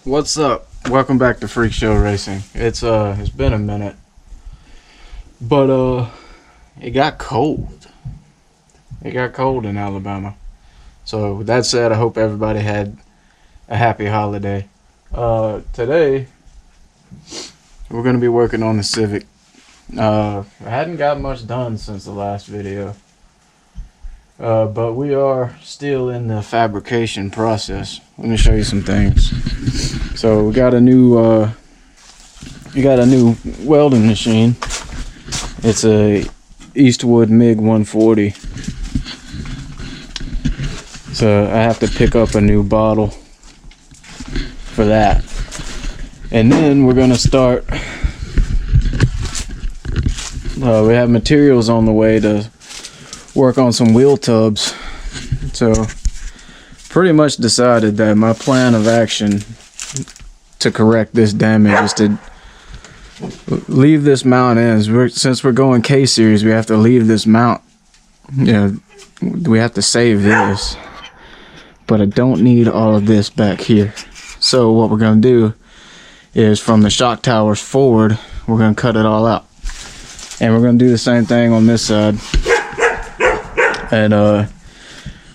What's up? Welcome back to Freak Show Racing. It's been a minute, but it got cold. It got cold in Alabama. So with that said, I hope everybody had a happy holiday. Today we're gonna be working on the Civic. I hadn't got much done since the last video, but we are still in the fabrication process. Let me show you some things. So we got a new welding machine. It's a Eastwood MiG 140. So I have to pick up a new bottle for that. And then we're gonna start. We have materials on the way to work on some wheel tubs. So pretty much decided that my plan of action to correct this damage is to leave this mount in. Since we're going K-series, we have to leave this mount. You know, we have to save this. But I don't need all of this back here. So what we're going to do is from the shock towers forward, we're going to cut it all out. And we're going to do the same thing on this side. And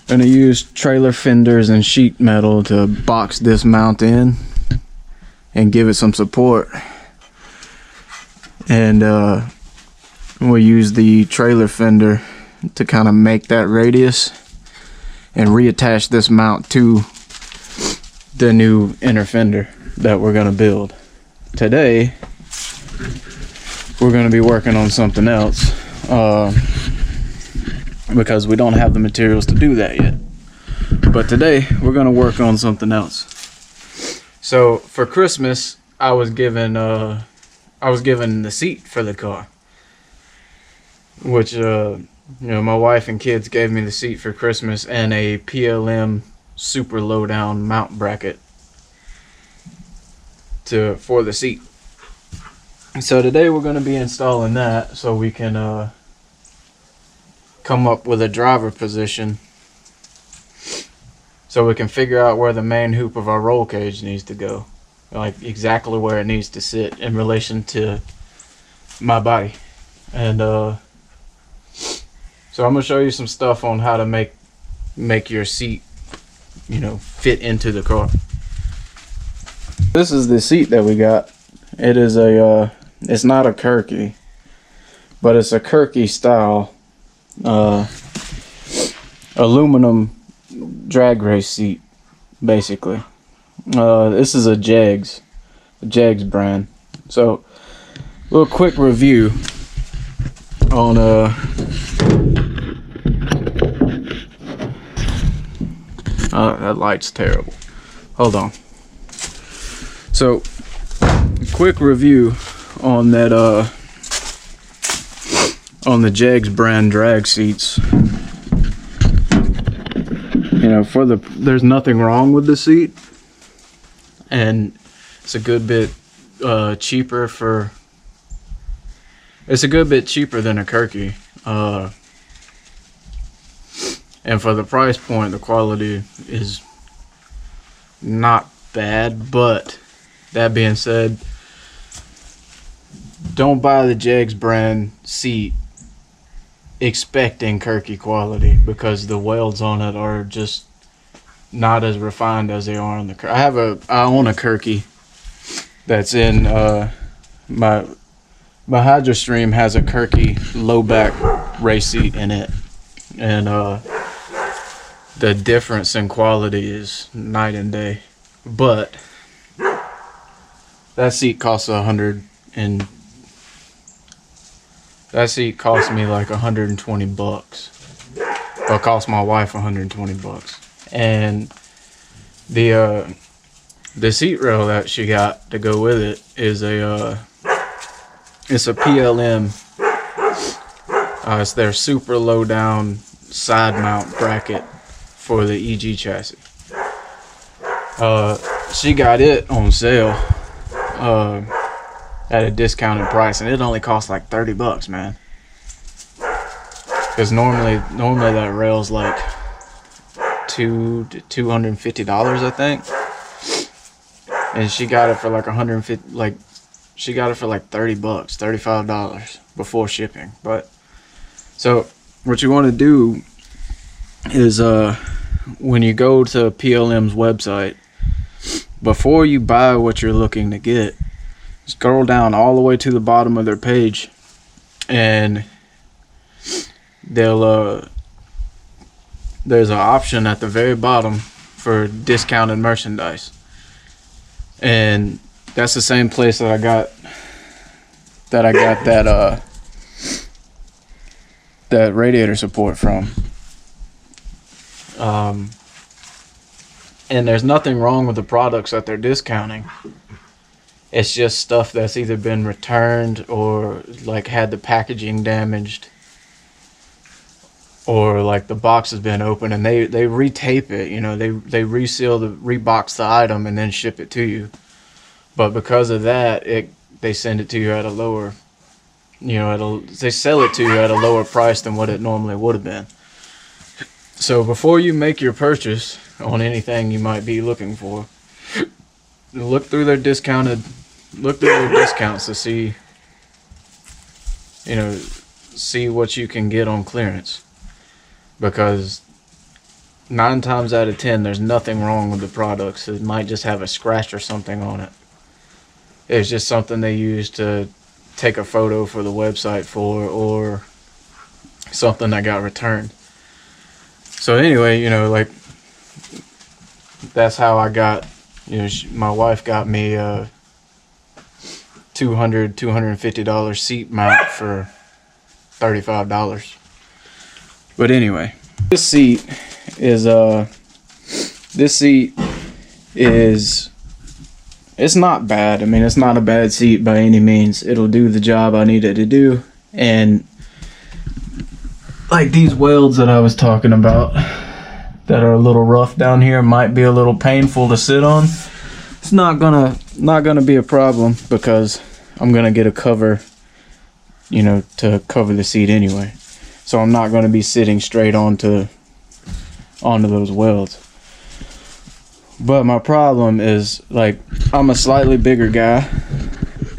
going to use trailer fenders and sheet metal to box this mount in and give it some support. And we'll use the trailer fender to kind of make that radius and reattach this mount to the new inner fender that we're going to build. Today we're going to be working on something else because we don't have the materials to do that yet. But today we're going to work on something else. So for Christmas, I was given the seat for the car, which my wife and kids gave me the seat for Christmas and a PLM super low down mount bracket for the seat. So today we're going to be installing that so we can come up with a driver position, so we can figure out where the main hoop of our roll cage needs to go, like exactly where it needs to sit in relation to my body. And so I'm gonna show you some stuff on how to make your seat, fit into the car. This is the seat that we got. It is it's not a Kirky, but it's a Kirky style aluminum drag race seat, basically. This is a JEGS brand. So a little quick review on that light's terrible. Hold on. So quick review on that on the JEGS brand drag seats. There's nothing wrong with the seat, and it's a good bit cheaper than a Kirky, and for the price point, the quality is not bad. But that being said, don't buy the JEGS brand seat expecting Kirky quality, because the welds on it are just not as refined as they are on the Kirky. I own a Kirky that's in my Hydrostream has a Kirky low back race seat in it, and the difference in quality is night and day. But that seat costs that seat cost me like $120. Well, it cost my wife $120. And the seat rail that she got to go with it is it's a PLM. It's their super low down side mount bracket for the EG chassis. She got it on sale at a discounted price, and it only cost like $30, man. Because normally that rail's like $200 to $250, I think. and she got it for like 150, like she got it for like $30, $35 before shipping. But so what you want to do is when you go to PLM's website, before you buy what you're looking to get, scroll down all the way to the bottom of their page, and they'll there's an option at the very bottom for discounted merchandise, and that's the same place that I got that radiator support from. And there's nothing wrong with the products that they're discounting. It's just stuff that's either been returned or like had the packaging damaged, or like the box has been open and they retape it, you know, they reseal rebox the item and then ship it to you. But because of that, they send it to you at a lower, you know, they sell it to you at a lower price than what it normally would have been. So before you make your purchase on anything you might be looking for, look through their discounts to see, you know, see what you can get on clearance. Because 9 times out of 10, there's nothing wrong with the products. It might just have a scratch or something on it. It's just something they use to take a photo for the website for, or something that got returned. So anyway, you know, like, that's how I got, you know, my wife got me a $250 seat mount for $35. But anyway, this seat is it's not bad. I mean, it's not a bad seat by any means. It'll do the job I need it to do. And like these welds that I was talking about that are a little rough down here might be a little painful to sit on. It's not gonna be a problem because I'm gonna get a cover, you know, to cover the seat anyway. So I'm not gonna be sitting straight onto those welds. But my problem is, like, I'm a slightly bigger guy,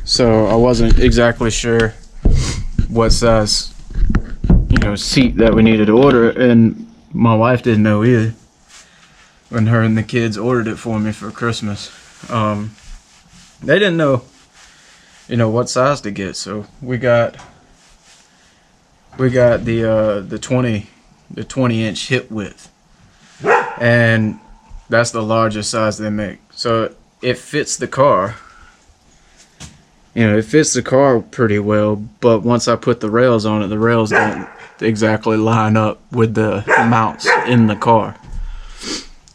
so I wasn't exactly sure what size, you know, seat that we needed to order, and my wife didn't know either when her and the kids ordered it for me for Christmas. They didn't know, you know, what size to get, so we got the 20-inch hip width, and that's the largest size they make. So it fits the car. You know, it fits the car pretty well, but once I put the rails on it, the rails don't exactly line up with the mounts in the car.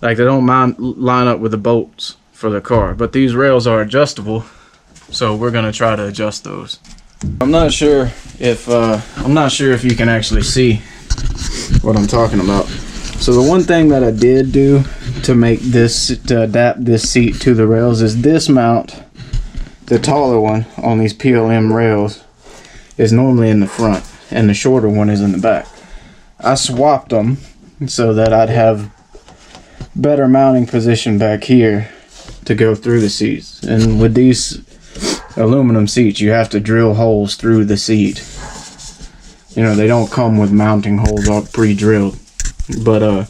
Like, they don't line up with the bolts for the car. But these rails are adjustable, so we're gonna try to adjust those. I'm not sure if you can actually see what I'm talking about. So the one thing that I did do to adapt this seat to the rails is this mount, the taller one on these PLM rails, is normally in the front and the shorter one is in the back. I swapped them so that I'd have better mounting position back here to go through the seats. And with these aluminum seats, you have to drill holes through the seat. You know, they don't come with mounting holes all pre-drilled. But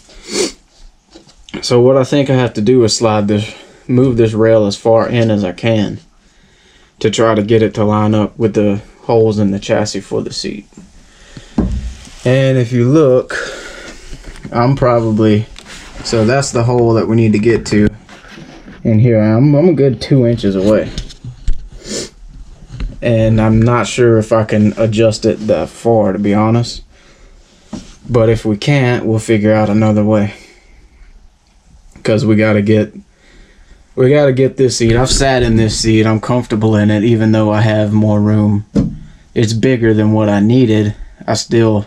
so what I think I have to do is move this rail as far in as I can to try to get it to line up with the holes in the chassis for the seat. And if you look, so that's the hole that we need to get to. And here I'm a good 2 inches away. And I'm not sure if I can adjust it that far, to be honest. But if we can't, we'll figure out another way. Because we gotta get this seat. I've sat in this seat. I'm comfortable in it, even though I have more room. It's bigger than what I needed. I'm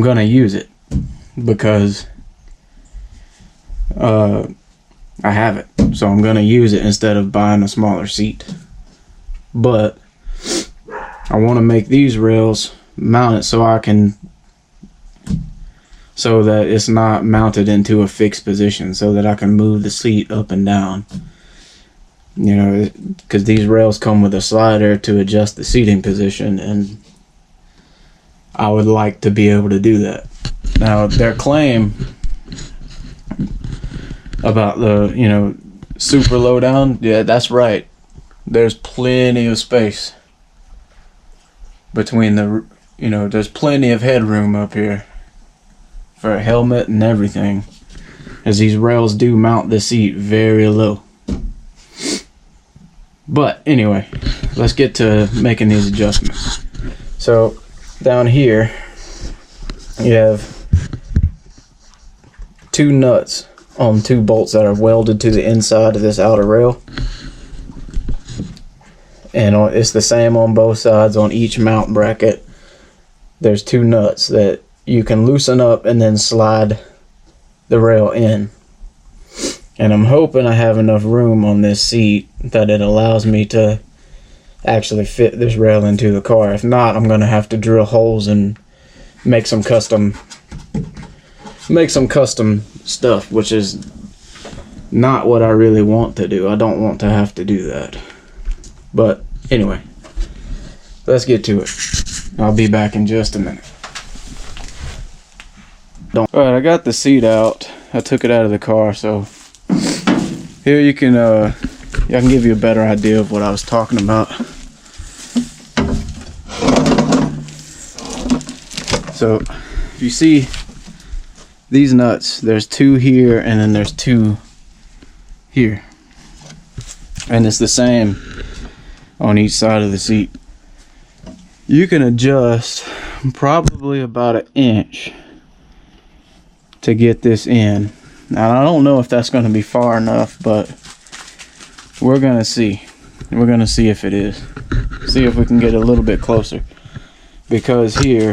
gonna use it because I have it. So I'm gonna use it instead of buying a smaller seat. But I want to make these rails mounted so that it's not mounted into a fixed position, so that I can move the seat up and down. You know, because these rails come with a slider to adjust the seating position, and I would like to be able to do that. Now, their claim about the, you know, super low down, yeah, that's right. There's plenty of space between the, you know, there's plenty of headroom up here for a helmet and everything, as these rails do mount the seat very low. But anyway, let's get to making these adjustments. So down here you have 2 nuts on 2 bolts that are welded to the inside of this outer rail, and it's the same on both sides. On each mount bracket there's 2 nuts that you can loosen up and then slide the rail in. And I'm hoping I have enough room on this seat that it allows me to actually fit this rail into the car. If not, I'm gonna have to drill holes and make some custom stuff, which is not what I really want to do. I don't want to have to do that. But anyway, let's get to it. I'll be back in just a minute. Alright, I got the seat out. I took it out of the car, so here you can I can give you a better idea of what I was talking about. So if you see these nuts, there's 2 here and then there's 2 here, and it's the same on each side of the seat. You can adjust probably about 1 inch to get this in. Now I don't know if that's going to be far enough, but we're going to see. We're going to see if it is. See if we can get a little bit closer, because here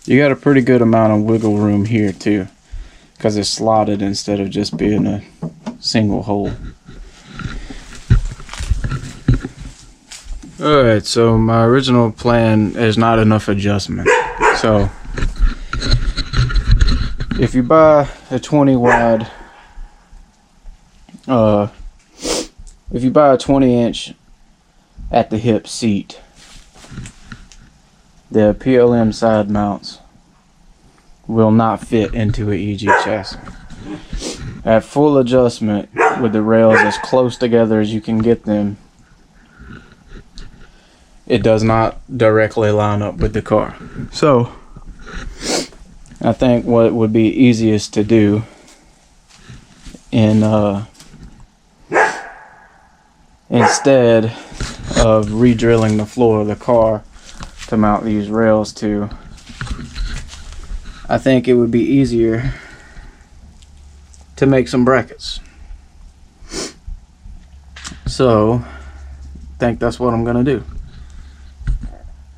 you got a pretty good amount of wiggle room here too, because it's slotted instead of just being a single hole. Alright, so my original plan is not enough adjustment. So if you buy a 20 wide, if you buy a 20-inch at the hip seat, the PLM side mounts will not fit into an EG chassis. At full adjustment with the rails as close together as you can get them, it does not directly line up with the car. So I think what would be easiest to do instead of re-drilling the floor of the car to mount these rails to, I think it would be easier to make some brackets. So I think that's what I'm gonna do,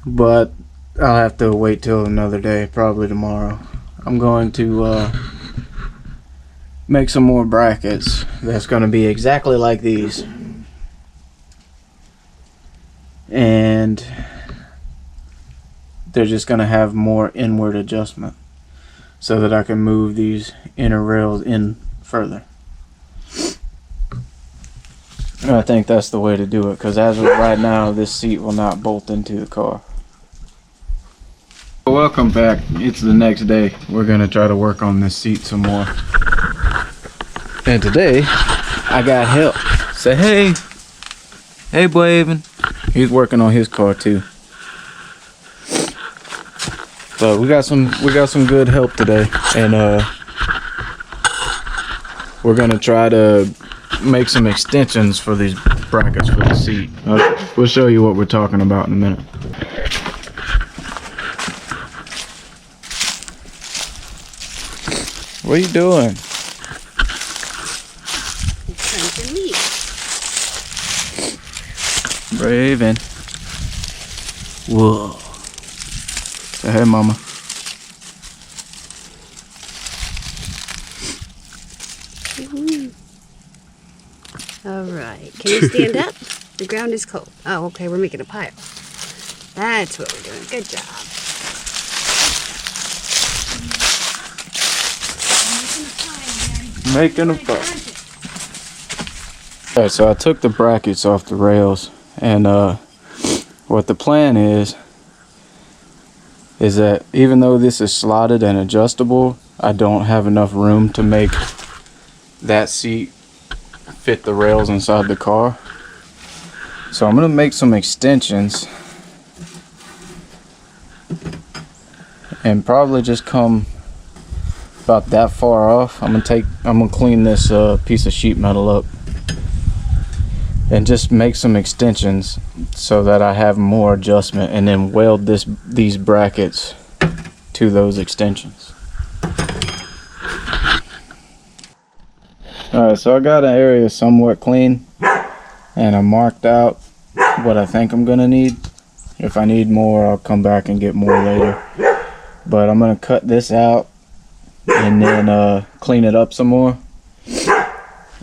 but I'll have to wait till another day, probably tomorrow. I'm going to make some more brackets that's going to be exactly like these, and they're just going to have more inward adjustment so that I can move these inner rails in further. I think that's the way to do it, because as of right now this seat will not bolt into the car. Welcome back. It's the next day. We're gonna try to work on this seat some more, and today I got help. Say hey. Hey Blaven. He's working on his car too. So we got some good help today, and we're gonna try to make some extensions for these brackets for the seat. We'll show you what we're talking about in a minute. What are you doing? Trying to leave. Raven. Whoa. Say hey, mama. All right. Can you stand up? The ground is cold. Oh, okay. We're making a pile. That's what we're doing. Good job. Making a pile. Alright, so I took the brackets off the rails, and what the plan is that even though this is slotted and adjustable, I don't have enough room to make that seat fit the rails inside the car. So I'm gonna make some extensions and probably just come about that far off. I'm gonna clean this piece of sheet metal up and just make some extensions so that I have more adjustment, and then weld these brackets to those extensions. Alright, so I got an area somewhat clean, and I marked out what I think I'm gonna need. If I need more, I'll come back and get more later. But I'm gonna cut this out and then clean it up some more,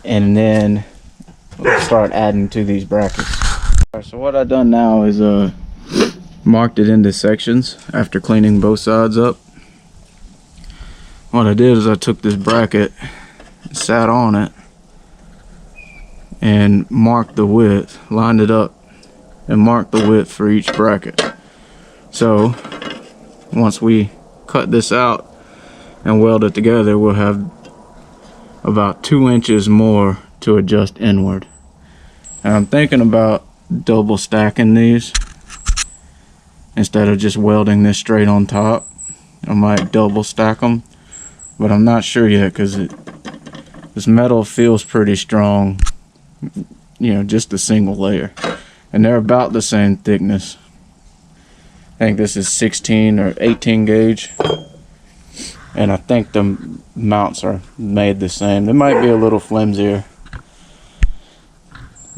and then we'll start adding to these brackets. Alright, so what I've done now is marked it into sections after cleaning both sides up. What I did is I took this bracket, sat on it, and marked the width, lined it up and marked the width for each bracket. So once we cut this out and weld it together, we'll have about 2 inches more to adjust inward. And I'm thinking about double stacking these instead of just welding this straight on top. I might double stack them, but I'm not sure yet because this metal feels pretty strong, you know, just a single layer, and they're about the same thickness. I think this is 16 or 18 gauge, and I think the mounts are made the same. They might be a little flimsier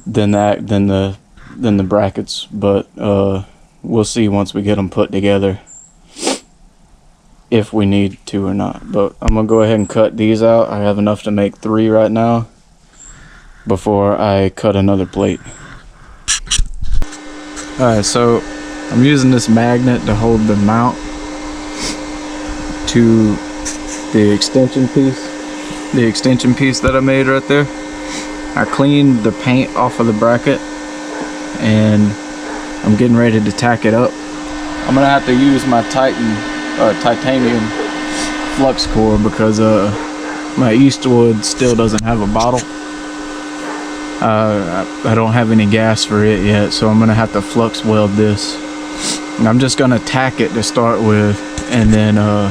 than the brackets, but we'll see once we get them put together if we need to or not. But I'm gonna go ahead and cut these out. I have enough to make 3 right now before I cut another plate. Alright, so I'm using this magnet to hold the mount to the extension piece that I made right there. I cleaned the paint off of the bracket and I'm getting ready to tack it up. I'm gonna have to use my titanium flux core because my Eastwood still doesn't have a bottle. I don't have any gas for it yet, so I'm gonna have to flux weld this. And I'm just gonna tack it to start with, and then I'll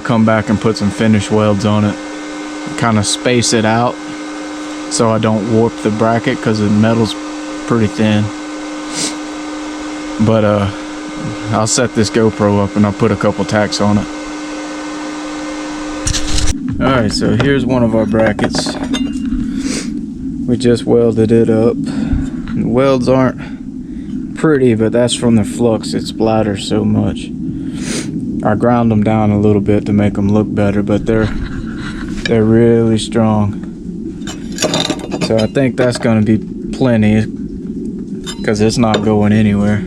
come back and put some finish welds on it, kind of space it out so I don't warp the bracket because the metal's pretty thin. But I'll set this GoPro up and I'll put a couple tacks on it. Alright, so here's one of our brackets. We just welded it up. The welds aren't pretty, but that's from the flux. It splatters so much. I ground them down a little bit to make them look better, but they're really strong. So I think that's going to be plenty because it's not going anywhere.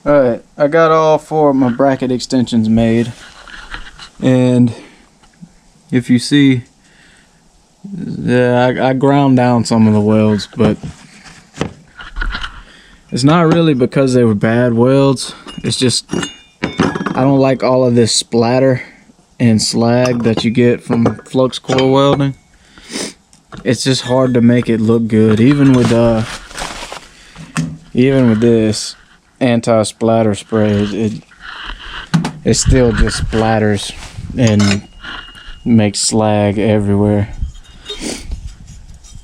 Alright, I got all 4 of my bracket extensions made, and if you see, yeah, I ground down some of the welds, but it's not really because they were bad welds. It's just I don't like all of this splatter and slag that you get from flux core welding. It's just hard to make it look good, even with this anti-splatter spray. It still just splatters and makes slag everywhere.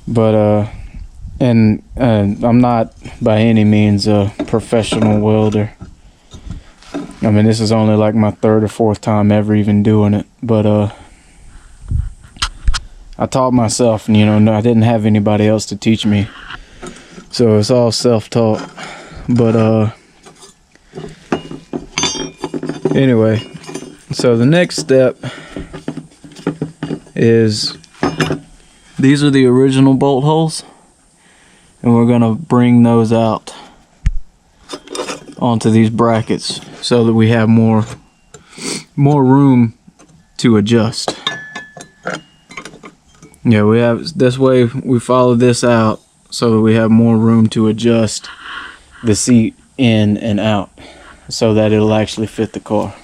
But and I'm not by any means a professional welder. I mean, this is only like my 3rd or 4th time ever even doing it, but I taught myself, and I didn't have anybody else to teach me, so it's all self-taught. But anyway, so the next step is, these are the original bolt holes, and we're gonna bring those out onto these brackets so that we have more room to adjust. Yeah, we have, this way we follow this out so that we have more room to adjust the seat in and out so that it'll actually fit the car.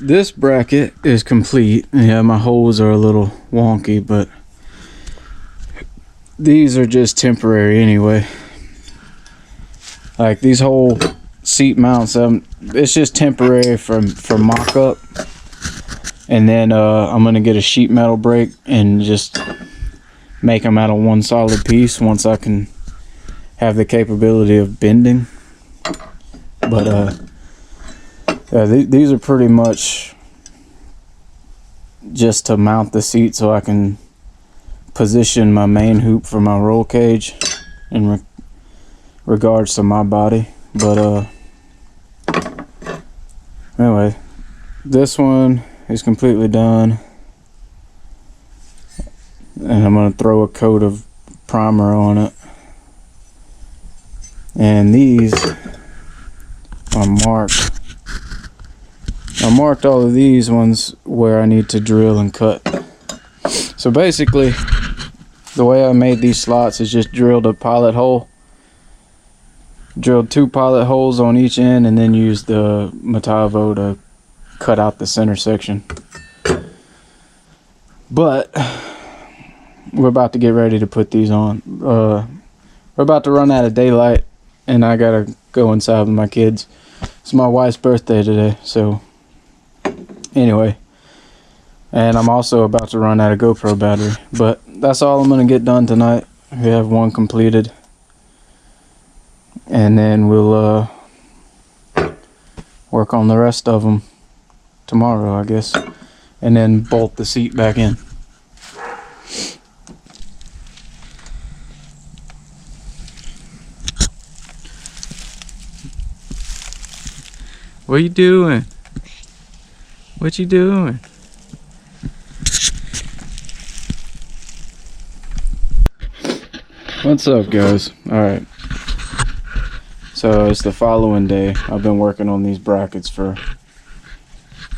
This bracket is complete. Yeah, my holes are a little wonky, but these are just temporary anyway. Like these whole seat mounts, it's just temporary for mock-up. And then I'm gonna get a sheet metal brake and just make them out of one solid piece once I can have the capability of bending. But yeah, these are pretty much just to mount the seat so I can position my main hoop for my roll cage in regards to my body. But anyway, this one is completely done, and I'm going to throw a coat of primer on it. And these are marked. I marked all of these ones where I need to drill and cut. So basically, the way I made these slots is just drilled a pilot hole. Drilled 2 pilot holes on each end, and then used the Metavo to cut out the center section. But we're about to get ready to put these on. We're about to run out of daylight, and I gotta go inside with my kids. It's my wife's birthday today, so anyway, and I'm also about to run out of GoPro battery, but that's all I'm gonna get done tonight. We have one completed, and then we'll work on the rest of them tomorrow, I guess, and then bolt the seat back in. What you doing? What you doing? What's up, guys? Alright. So it's the following day. I've been working on these brackets for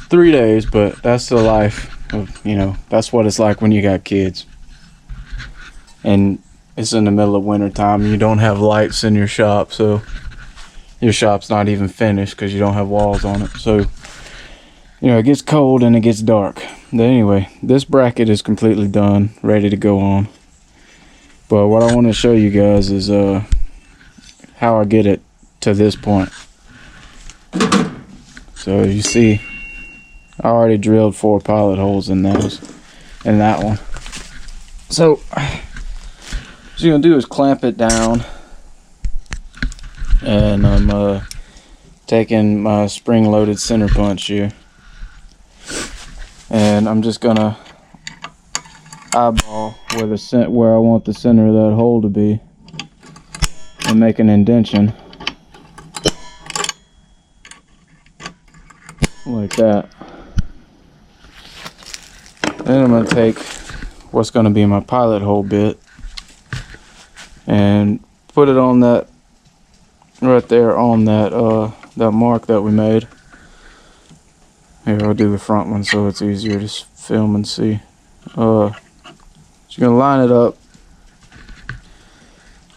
3 days, but that's the life of, that's what it's like when you got kids. And it's in the middle of winter time. You don't have lights in your shop, so your shop's not even finished because you don't have walls on it. So it gets cold and it gets dark. But anyway, this bracket is completely done, ready to go on. But what I want to show you guys is how I get it to this point. So you see, I already drilled 4 pilot holes in that one. So what you're gonna do is clamp it down, and I'm taking my spring-loaded center punch here, and I'm just gonna eyeball where I want the center of that hole to be, and make an indentation. like that. Then I'm gonna take what's gonna be my pilot hole bit and put it on that right there on that that mark that we made. Here, I'll do the front one so it's easier to film and see. So you're gonna line it up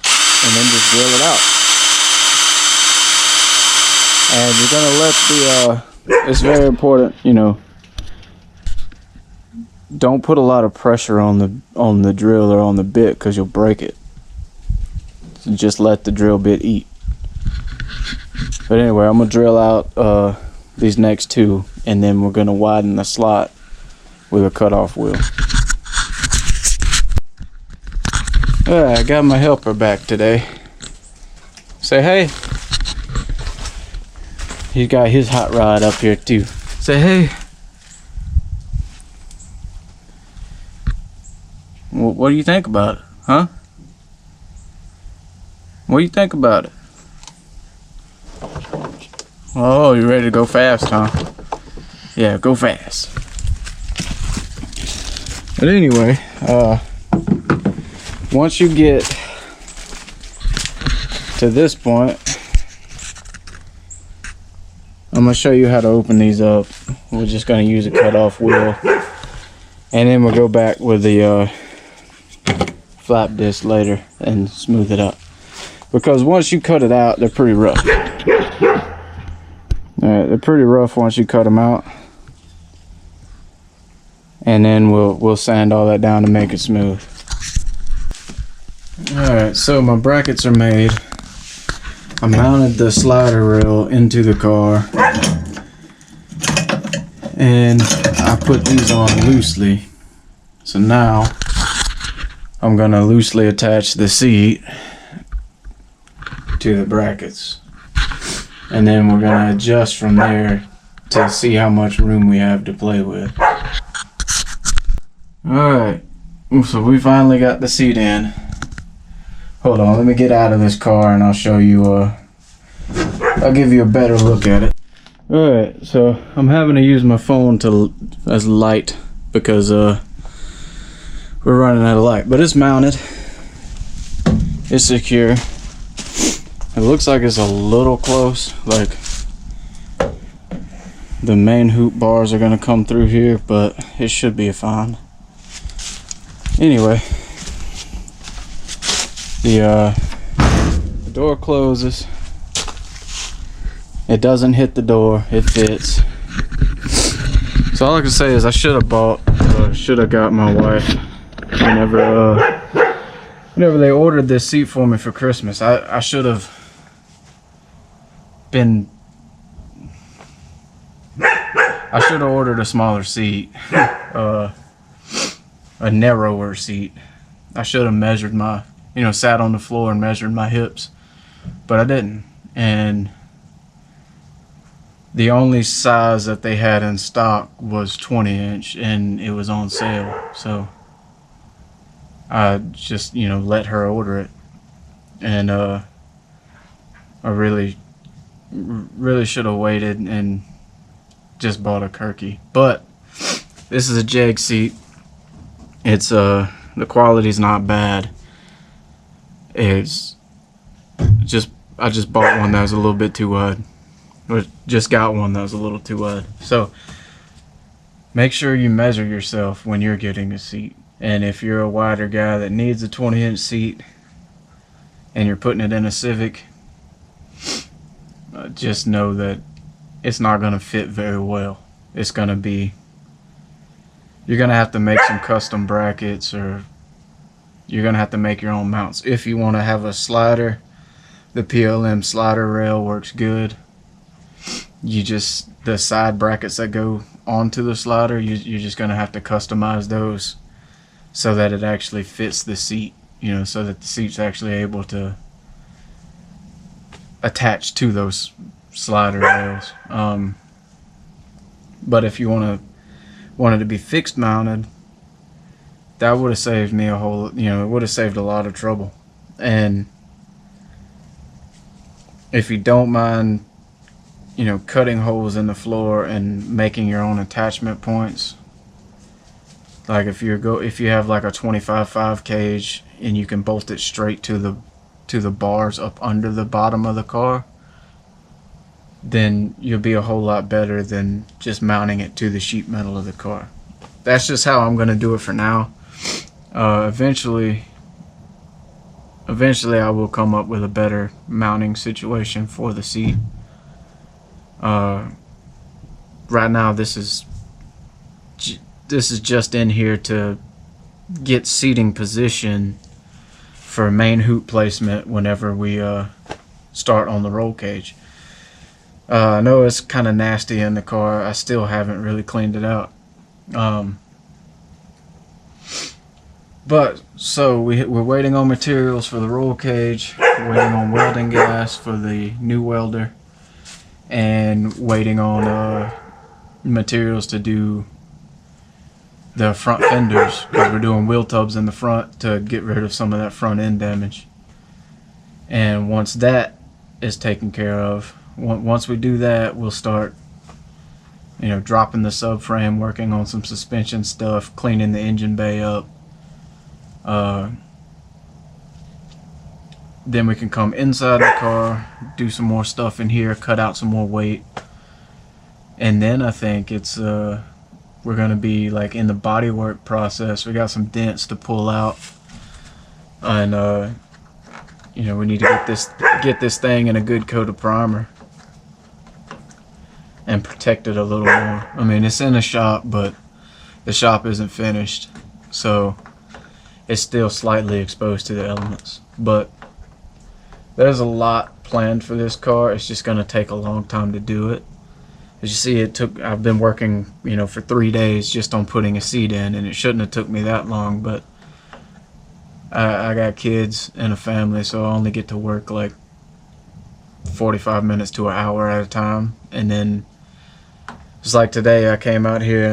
and then just drill it out. And you're gonna let the it's very important, you know, don't put a lot of pressure on the drill or on the bit, because you'll break it. So just let the drill bit eat. But anyway, I'm gonna drill out these next two, and then we're gonna widen the slot with a cutoff wheel. I got my helper back today. Say hey. He's got his hot rod up here too. Say hey. What do you think about it, huh? What do you think about it? Oh, you ready to go fast, huh? Yeah, go fast. But anyway, once you get to this point, I'm gonna show you how to open these up. We're just gonna use a cutoff wheel, and then we'll go back with the flap disc later and smooth it up. Because once you cut it out, they're pretty rough. Alright, they're pretty rough once you cut them out. And then we'll sand all that down to make it smooth. Alright, so my brackets are made. I mounted the slider rail into the car. And I put these on loosely. So now I'm gonna loosely attach the seat to the brackets, and then we're gonna adjust from there to see how much room we have to play with. Alright, so we finally got the seat in. Hold on, let me get out of this car and I'll show you, I'll give you a better look at it. Alright, so I'm having to use my phone as light because we're running out of light, but it's mounted, it's secure. It looks like it's a little close, like the main hoop bars are gonna come through here, but it should be fine. Anyway, the door closes. It doesn't hit the door, it fits. So all I can say is I should have got my wife whenever they ordered this seat for me for Christmas. I should have ordered a smaller seat, a narrower seat. I should have measured my, sat on the floor and measured my hips, but I didn't. And the only size that they had in stock was 20-inch, and it was on sale. So I just, let her order it. And I really should have waited and just bought a Kirky. But this is a JEGS seat. It's the quality's not bad. It's just, I just bought one that was a little bit too wide. Or just got one that was a little too wide. So make sure you measure yourself when you're getting a seat. And if you're a wider guy that needs a 20-inch seat and you're putting it in a Civic, just know that it's not going to fit very well. It's going to be, you're going to have to make some custom brackets, or you're going to have to make your own mounts. If you want to have a slider, the PLM slider rail works good. The side brackets that go onto the slider, you're just going to have to customize those so that it actually fits the seat, so that the seat's actually able to attach to those slider rails. But if you want it to be fixed mounted, that would have saved me it would have saved a lot of trouble. And if you don't mind, you know, cutting holes in the floor and making your own attachment points. Like if you have like a 25/5 cage and you can bolt it straight to the bars up under the bottom of the car, then you'll be a whole lot better than just mounting it to the sheet metal of the car. That's just how I'm gonna do it for now. Eventually I will come up with a better mounting situation for the seat. Right now this is just in here to get seating position for main hoop placement whenever we start on the roll cage. I know it's kind of nasty in the car. I still haven't really cleaned it out. But so we're waiting on materials for the roll cage, waiting on welding gas for the new welder, and waiting on materials to do the front fenders, because we're doing wheel tubs in the front to get rid of some of that front end damage. And once that is taken care of, once we do that, we'll start, you know, dropping the subframe, working on some suspension stuff, cleaning the engine bay up. Then we can come inside the car, do some more stuff in here, cut out some more weight, and then I think it's we're gonna be like in the bodywork process. We got some dents to pull out, and you know, we need to get this thing in a good coat of primer and protect it a little more. I mean, it's in the shop, but the shop isn't finished, so it's still slightly exposed to the elements. But there's a lot planned for this car. It's just gonna take a long time to do it. As you see, I've been working, you know, for 3 days just on putting a seat in, and it shouldn't have took me that long, but I got kids and a family, so I only get to work like 45 minutes to an hour at a time. And then it's like today I came out here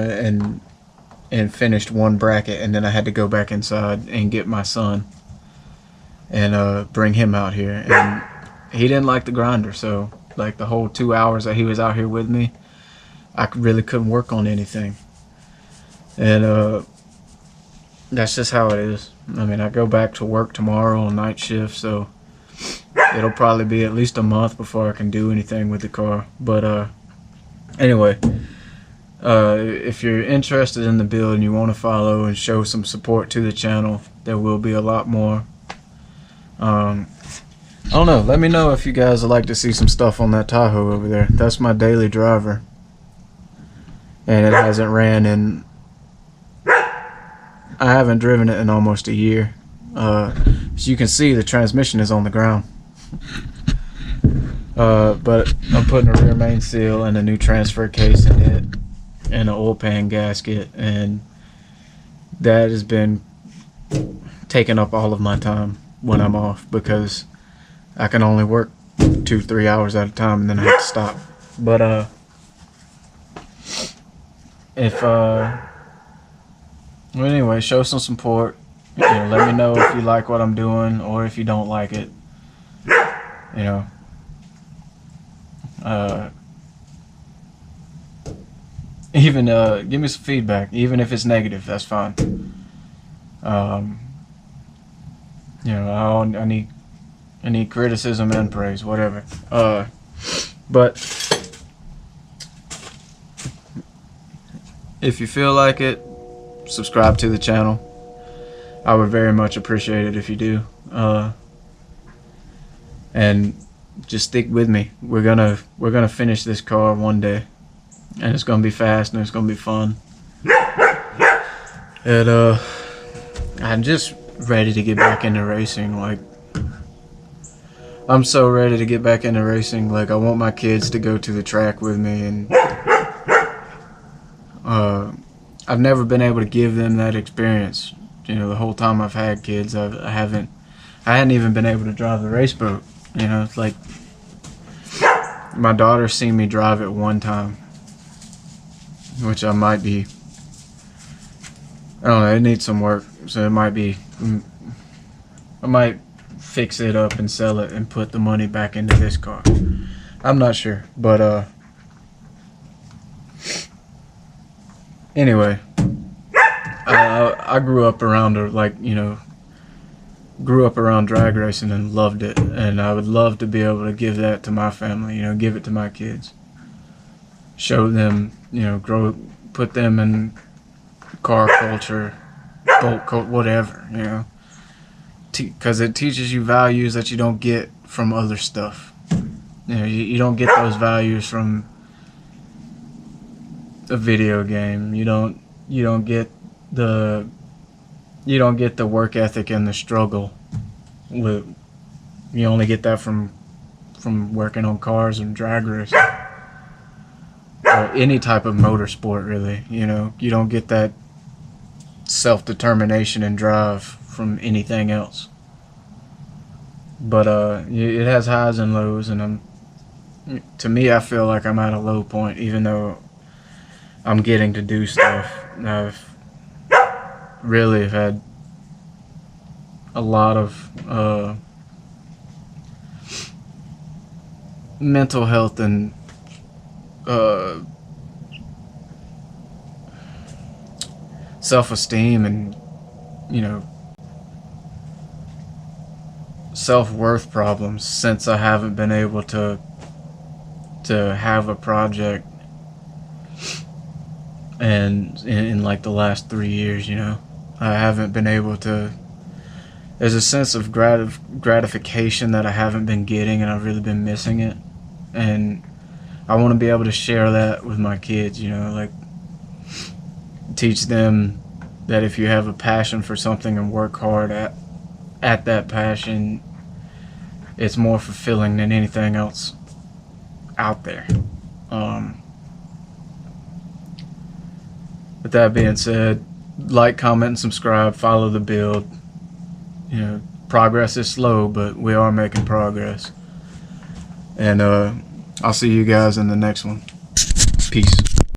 and finished one bracket, and then I had to go back inside and get my son and bring him out here, and he didn't like the grinder, so like the whole 2 hours that he was out here with me, I really couldn't work on anything. And that's just how it is. I mean, I go back to work tomorrow on night shift, so it'll probably be at least a month before I can do anything with the car. But anyway, if you're interested in the build and you want to follow and show some support to the channel, there will be a lot more. I don't know, let me know if you guys would like to see some stuff on that Tahoe over there. That's my daily driver, and it hasn't ran in, I haven't driven it in almost a year. As you can see, the transmission is on the ground. But I'm putting a rear main seal and a new transfer case in it and an oil pan gasket, and that has been taking up all of my time when I'm off, because I can only work 2-3 hours at a time and then I have to stop. But well, anyway, show some support. You know, let me know if you like what I'm doing or if you don't like it. You know, even give me some feedback, even if it's negative. That's fine. You know, I need criticism and praise, whatever. But if you feel like it, subscribe to the channel. I would very much appreciate it if you do. And just stick with me. We're gonna finish this car one day, and it's gonna be fast and it's gonna be fun. And I'm just ready to get back into racing. Like, I'm so ready to get back into racing. Like, I want my kids to go to the track with me, and I've never been able to give them that experience. You know, the whole time I've had kids, I hadn't even been able to drive the race boat. You know, it's like my daughter's seen me drive it one time, which I don't know, it needs some work, so I might fix it up and sell it and put the money back into this car. I'm not sure, but Anyway, I grew up around grew up around drag racing and loved it, and I would love to be able to give that to my family, give it to my kids, show them, put them in car culture, boat culture, whatever, because it teaches you values that you don't get from other stuff. You don't get those values from a video game. You don't get the work ethic and the struggle. You only get that from working on cars and drag racing, or any type of motorsport, really. You don't get that self-determination and drive from anything else. But it has highs and lows, and to me, I feel like I'm at a low point, even though I'm getting to do stuff. I've really had a lot of mental health and self-esteem and self-worth problems since I haven't been able to have a project, and in like the last 3 years, I haven't been able to. There's a sense of gratification that I haven't been getting, and I've really been missing it, and I want to be able to share that with my kids, like teach them that if you have a passion for something and work hard at that passion, it's more fulfilling than anything else out there. With that being said, like, comment, and subscribe. Follow the build. Progress is slow, but we are making progress. And I'll see you guys in the next one. Peace.